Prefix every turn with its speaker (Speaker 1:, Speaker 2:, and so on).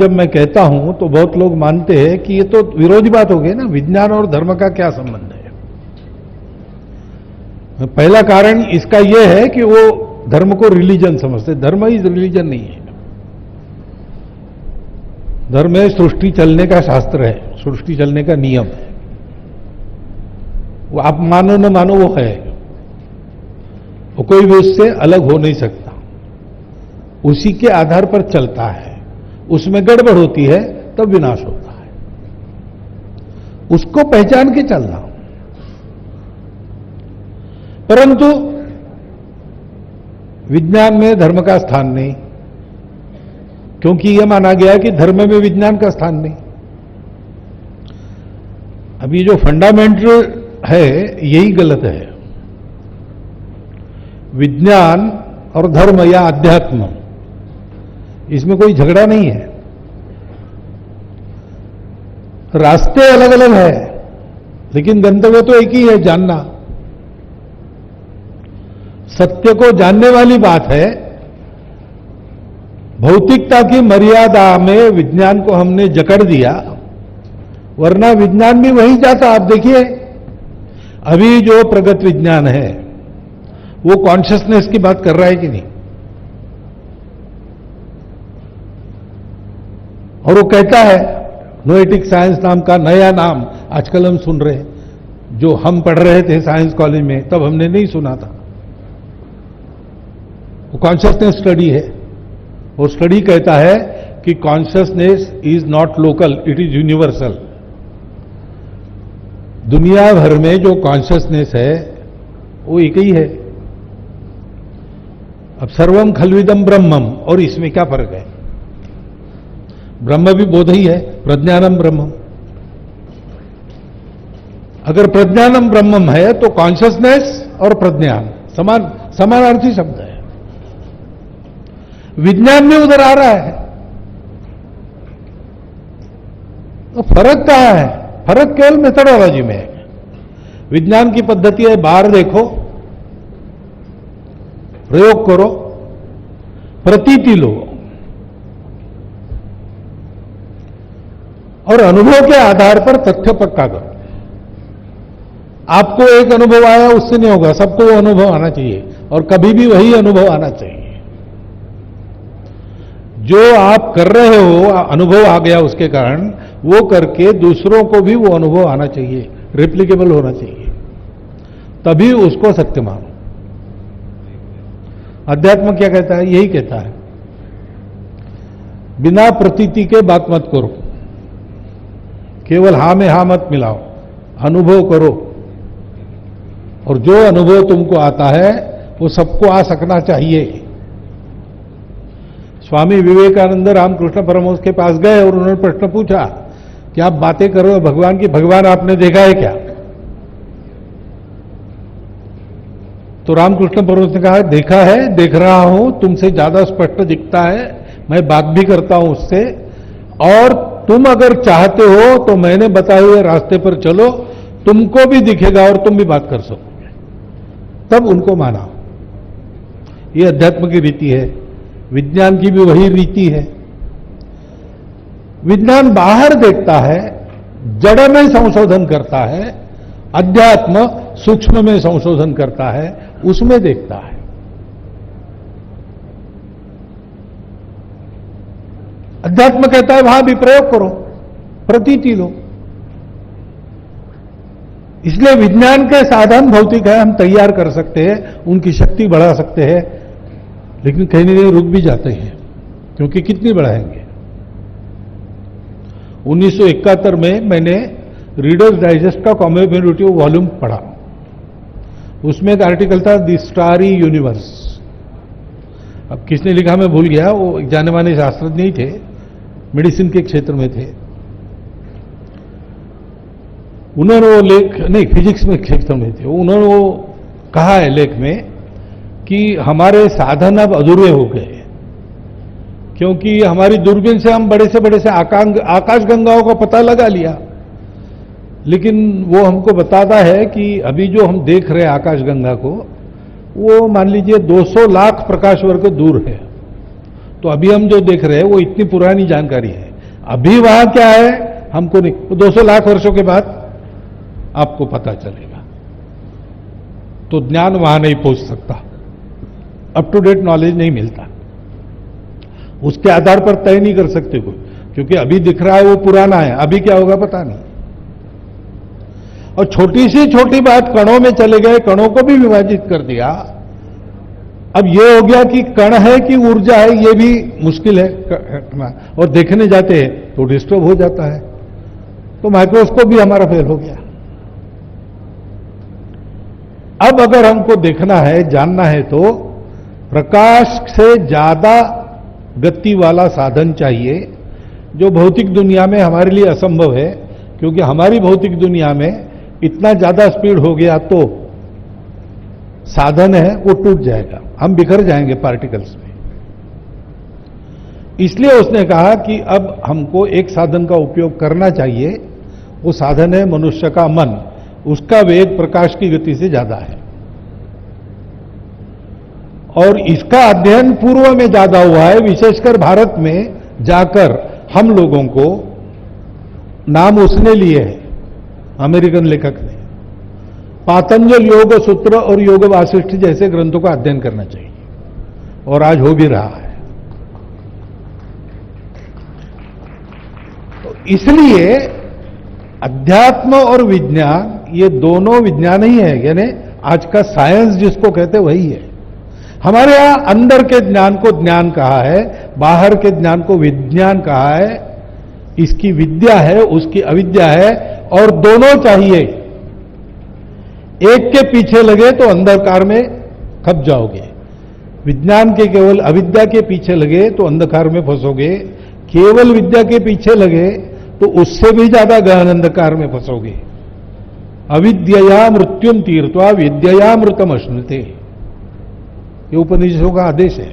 Speaker 1: जब मैं कहता हूं तो बहुत लोग मानते हैं कि ये तो विरोधी बात हो गई ना, विज्ञान और धर्म का क्या संबंध है। पहला कारण इसका यह है कि वो धर्म को रिलीजन समझते। धर्म इज रिलीजन नहीं है। धर्म है सृष्टि चलने का शास्त्र है, सृष्टि चलने का नियम है। वो आप मानो न मानो वो है, वो कोई भी उससे अलग हो नहीं सकता, उसी के आधार पर चलता है। उसमें गड़बड़ होती है तब विनाश होता है। उसको पहचान के चलना। परंतु विज्ञान में धर्म का स्थान नहीं, क्योंकि यह माना गया कि धर्म में विज्ञान का स्थान नहीं। अभी जो फंडामेंटल है यही गलत है। विज्ञान और धर्म या अध्यात्म, इसमें कोई झगड़ा नहीं है। रास्ते अलग अलग है, लेकिन गंतव्य तो एक ही है, जानना। सत्य को जानने वाली बात है। भौतिकता की मर्यादा में विज्ञान को हमने जकड़ दिया, वरना विज्ञान भी वहीं जाता। आप देखिए, अभी जो प्रगत विज्ञान है वो कॉन्शियसनेस की बात कर रहा है कि नहीं? और वो कहता है, नोएटिक साइंस नाम का नया नाम आजकल हम सुन रहे हैं। जो हम पढ़ रहे थे साइंस कॉलेज में तब हमने नहीं सुना था। वो कॉन्शियसनेस स्टडी है। वो स्टडी कहता है कि consciousness is not local, it is universal. दुनिया भर में जो कॉन्शियसनेस है वो एक ही है। अब सर्वम खल्विदम ब्रह्मम, और इसमें क्या फर्क है? ब्रह्म भी बोध ही है, प्रज्ञानम ब्रह्मम। अगर प्रज्ञानम ब्रह्मम है तो कॉन्शियसनेस और प्रज्ञान समानार्थी शब्द है। विज्ञान भी उधर आ रहा है, तो फर्क कहां है? फर्क केवल मेथोडोलॉजी में है। विज्ञान की पद्धति है, बाहर देखो, प्रयोग करो, प्रतीति लो, और अनुभव के आधार पर तथ्य पक्का करो। आपको एक अनुभव आया उससे नहीं होगा, सबको वो अनुभव आना चाहिए, और कभी भी वही अनुभव आना चाहिए। जो आप कर रहे हो, अनुभव आ गया उसके कारण, वो करके दूसरों को भी वो अनुभव आना चाहिए, रिप्लिकेबल होना चाहिए, तभी उसको सत्य मानो। अध्यात्म क्या कहता है? यही कहता है, बिना प्रतीति के बात मत करो, केवल हां में हां मत मिलाओ, अनुभव करो, और जो अनुभव तुमको आता है वो सबको आ सकना चाहिए। स्वामी विवेकानंद रामकृष्ण परमहंस के पास गए और उन्होंने प्रश्न पूछा कि आप बातें कर रहे हो भगवान की, भगवान आपने देखा है क्या? तो रामकृष्ण परमहंस ने कहा, देखा है, देख रहा हूं, तुमसे ज्यादा स्पष्ट दिखता है, मैं बात भी करता हूं उससे, और तुम अगर चाहते हो तो मैंने बताए हुए रास्ते पर चलो, तुमको भी दिखेगा और तुम भी बात कर सकोगे। तब उनको माना। ये अध्यात्म की रीति है। विज्ञान की भी वही रीति है। विज्ञान बाहर देखता है, जड़ में संशोधन करता है, अध्यात्म सूक्ष्म में संशोधन करता है, उसमें देखता है। अध्यात्म कहता है वहां भी प्रयोग करो, प्रतीति लो। इसलिए विज्ञान के साधन भौतिक है, हम तैयार कर सकते हैं, उनकी शक्ति बढ़ा सकते हैं, लेकिन कहीं न कहीं रुक भी जाते हैं, क्योंकि कितनी बढ़ाएंगे। 1971 में मैंने रीडर्स डाइजेस्ट का कॉमेमोरेटिव वॉल्यूम पढ़ा। उसमें एक आर्टिकल था, द स्टारी यूनिवर्स। अब किसने लिखा मैं भूल गया, वो एक जाने माने शास्त्रज्ञ ही थे, मेडिसिन के क्षेत्र में थे। उन्होंने वो लेख, नहीं फिजिक्स में क्षेत्र में थे, उन्होंने वो कहा है लेख में कि हमारे साधन अब अधूरे हो गए, क्योंकि हमारी दूरबीन से हम बड़े से बड़े से आकाश गंगाओं का पता लगा लिया, लेकिन वो हमको बताता है कि अभी जो हम देख रहे हैं आकाश गंगा को, वो मान लीजिए 200 लाख प्रकाश वर्ष दूर है। तो अभी हम जो देख रहे हैं वो इतनी पुरानी जानकारी है। अभी वहां क्या है हमको नहीं, वो 200 लाख वर्षों के बाद आपको पता चलेगा। तो ज्ञान वहां नहीं पहुंच सकता, अप टू डेट नॉलेज नहीं मिलता, उसके आधार पर तय नहीं कर सकते कोई, क्योंकि अभी दिख रहा है वो पुराना है, अभी क्या होगा पता नहीं। और छोटी सी छोटी बात, कणों में चले गए, कणों को भी विभाजित कर दिया। अब ये हो गया कि कण है कि ऊर्जा है, ये भी मुश्किल है, और देखने जाते हैं तो डिस्टर्ब हो जाता है। तो माइक्रोस्कोप भी हमारा फेल हो गया। अब अगर हमको देखना है, जानना है, तो प्रकाश से ज्यादा गति वाला साधन चाहिए, जो भौतिक दुनिया में हमारे लिए असंभव है, क्योंकि हमारी भौतिक दुनिया में इतना ज्यादा स्पीड हो गया तो साधन है वो टूट जाएगा, हम बिखर जाएंगे पार्टिकल्स में। इसलिए उसने कहा कि अब हमको एक साधन का उपयोग करना चाहिए, वो साधन है मनुष्य का मन, उसका वेग प्रकाश की गति से ज्यादा है, और इसका अध्ययन पूर्व में ज्यादा हुआ है, विशेषकर भारत में जाकर हम लोगों को नाम उसने लिए है, अमेरिकन लेखक ने। पातंजल योग सूत्र और योग वासिष्ठ जैसे ग्रंथों का अध्ययन करना चाहिए, और आज हो भी रहा है। तो इसलिए अध्यात्म और विज्ञान, ये दोनों विज्ञान ही है, यानी आज का साइंस जिसको कहते वही है। हमारे यहां अंदर के ज्ञान को ज्ञान कहा है, बाहर के ज्ञान को विज्ञान कहा है। इसकी विद्या है, उसकी अविद्या है, और दोनों चाहिए। एक के पीछे लगे तो अंधकार में खप जाओगे, विज्ञान के केवल अविद्या के पीछे लगे तो अंधकार में फंसोगे, केवल विद्या के पीछे लगे तो उससे भी ज्यादा गहन अंधकार में फंसोगे। अविद्यया मृत्युम तीर्थवा विद्यया मृतम अश्नुते, ये उपनिषदों का आदेश है।